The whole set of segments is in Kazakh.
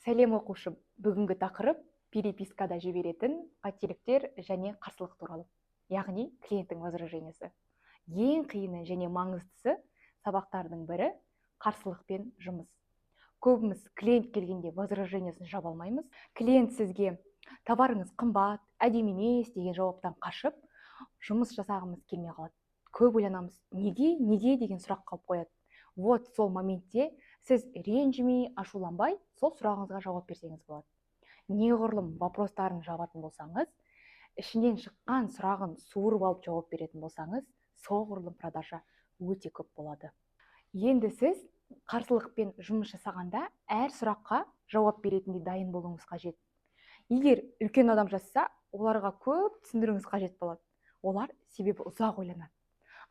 Сәлем оқушы, бүгінгі тақырып перепискада жіберетін қателіктер және қарсылық туралы. Яғни клиенттің возражениесі. Ең қиыны және маңыздысы сабақтардың бірі қарсылықпен жұмыс. Көбіміз клиент келгенде возражениесін жаба алмаймыз. Клиент сізге товарыңыз қымбат, әдемі емес деген жауаптан қашып, жұмыс жасағымыз келмей қалады. Көп ойланамыз, неге деген сұрақ қалып қояды. Вот сол моментте сіз ренжімей, ашуланбай, сол сұрағыңызға жауап берсеңіз болады. Неғұрлым вопростарын жабатын болсаңыз, ішінен шыққан сұрағын суырып алып жауап беретін болсаңыз, соғұрлым продажа өте көп болады. Енді сіз қарсылықпен жұмыс жасағанда әр сұраққа жауап беретіндей дайын болуыңыз қажет. Егер үлкен адам жазса, оларға көп түсіндіруіңіз қажет болады. Олар себебі ұзақ ойланады.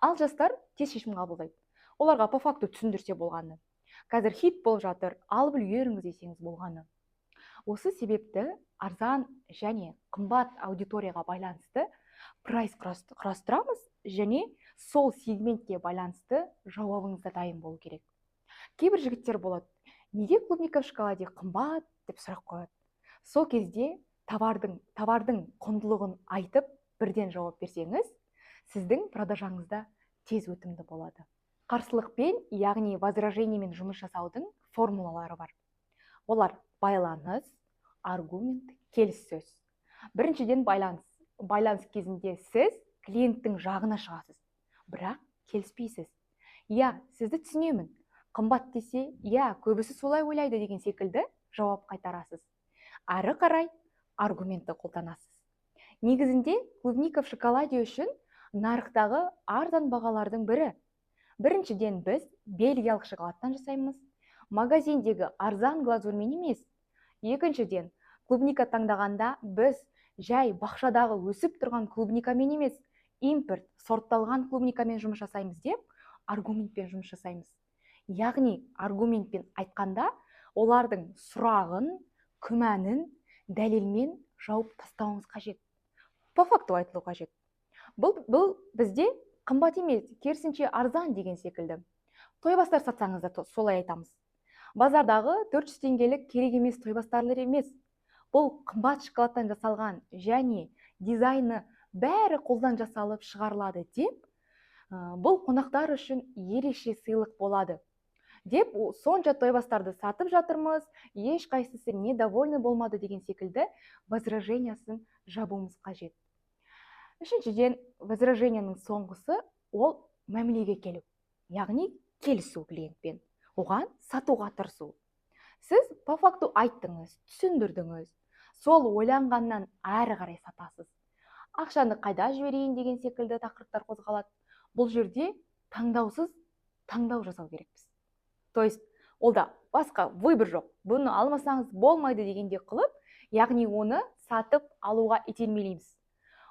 Ал жастар тез шешім қабылдайды. Оларға по факту түсіндірсе болғаны. Қазір хит болып жатыр, алып үлгеріңіз десеңіз болғаны. Осы себепті арзан және қымбат аудиторияға байланысты прайс құрастырамыз және сол сегментке байланысты жауабыңызда дайын болу керек. Кейбір жігіттер болады, неге клубника в шоколаде қымбат деп сұрақ қояды. Сол кезде товардың құндылығын айтып, бірден жауап берсеңіз, сіздің продажаңызда тез өтімді болады. Қарсылықпен, яғни возражениемен жұмыс жасаудың формулалары бар. Олар байланыс, аргумент, келіссөз. Біріншіден байланыс кезінде сіз клиенттің жағына шығасыз, бірақ келіспейсіз. Я, сізді түсінемін. Қымбат десе, я, көбісі солай ойлайды деген секілді жауап қайтарасыз. Ары қарай аргументті қолданасыз. Негізінде клубника в шоколаде үшін нарықтағы арзан бағалардың бірі. Біріншіден біз бельгиялық шоколадтан жасаймыз. Магазиндегі арзан глазурмен емес. Екіншіден, клубника таңдағанда біз жай бақшадағы өсіп тұрған клубникамен емес, импорт, сортталған клубникамен жұмыс жасаймыз деп, аргументпен жұмыс жасаймыз. Яғни, аргументпен айтқанда, олардың сұрағын, күмәнін, дәлелмен жауып тастауыңыз қажет. По факту айтылу қажет. Бұл бізде қымбат емес, керісінше арзан деген секілді. Тойбастар сатсаңыз да солай айтамыз. Базардағы 400 теңгелік керек емес тойбастарлар емес. Бұл қымбат шоколадтан жасалған және дизайны бәрі қолдан жасалып шығарылады деп, бұл қонақтар үшін ерекше сыйлық болады. Деп, сонша тойбастарды сатып жатырмыз, ешқайсысы недовольны болмады деген секілді возражениясын жабуымыз қажет. Үшіншіден, возраженияның соңғысы ол мәмілеге келу, яғни келісу клиентпен, оған сатуға тырысу. Сіз по факту айттыңыз, түсіндірдіңіз, сол ойланғаннан әрі қарай сатасыз. Ақшаны қайда жіберейін деген секілді тақырыптар қозғалады. Бұл жерде таңдаусыз таңдау жасау керекпіз. То есть, олда басқа выбор жоқ, бұны алмасаңыз болмайды дегенде қылып, яғни оны сатып алуға итермелейміз.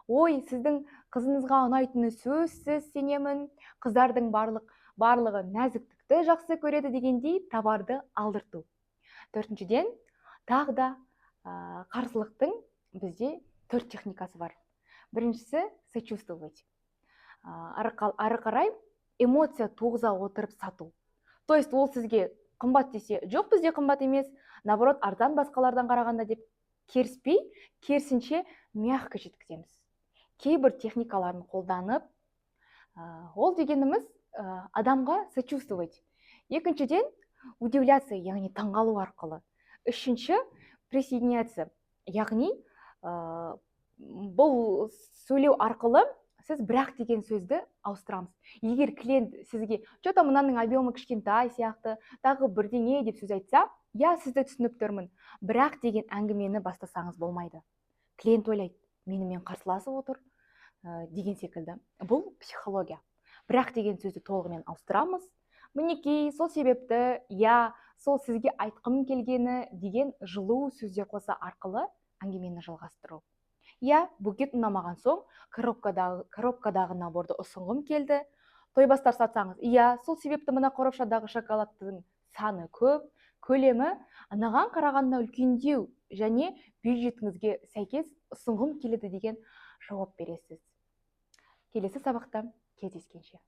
Ой, сіздің қызыңызға ұнайтыны сөзсіз сенемін, қыздардың барлығы нәзіктікті жақсы көреді дегендей товарды алдырту. Төртіншіден, тағы да қарсылықтың бізде 4 техникасы бар. Біріншісі сочувствовать. Ары қарай эмоция туғыза отырып сату. То есть, ол сізге қымбат десе, жоқ бізде қымбат емес, наоборот, арзан басқалардан қарағанда деп керіспей, керісінше мягко жеткіземіз. Кейбір техникаларын қолданып, ол дегеніміз адамға сочувствовать. Екіншіден, удивляться, яғни таңғалу арқылы. Үшінші, присоединяться, яғни бұл сөйлеу арқылы сіз бірақ деген сөзді ауыстырамыз. Егер клиент сізге, что-то мынаның объемы кішкентай сияқты, тағы бірдеңе деп сөз айтса, я сізді түсініп тұрмын, бірақ деген әңгімені бастасаңыз болмайды. Клиент ойлайды, менімен қарсыласып отыр деген секілді. Бұл психология. Бірақ деген сөзді толығымен ауыстырамыз. Мінекей, сол себепті, я, сол сізге айтқым келгені деген жылу сөздер қоса арқылы әңгімені жалғастыру. Я, букет ұнамаған соң, коробкадағы наборды ұсынғым келді. Тойбастар сатсаңыз, я, сол себепті мына коробшадағы шоколадтың саны көп, көлемі анаған қарағанда үлкендеу және бюджетіңізге сәйкес ұсынғым келеді деген жауап бересіз. Келесі сабақта кездескенше.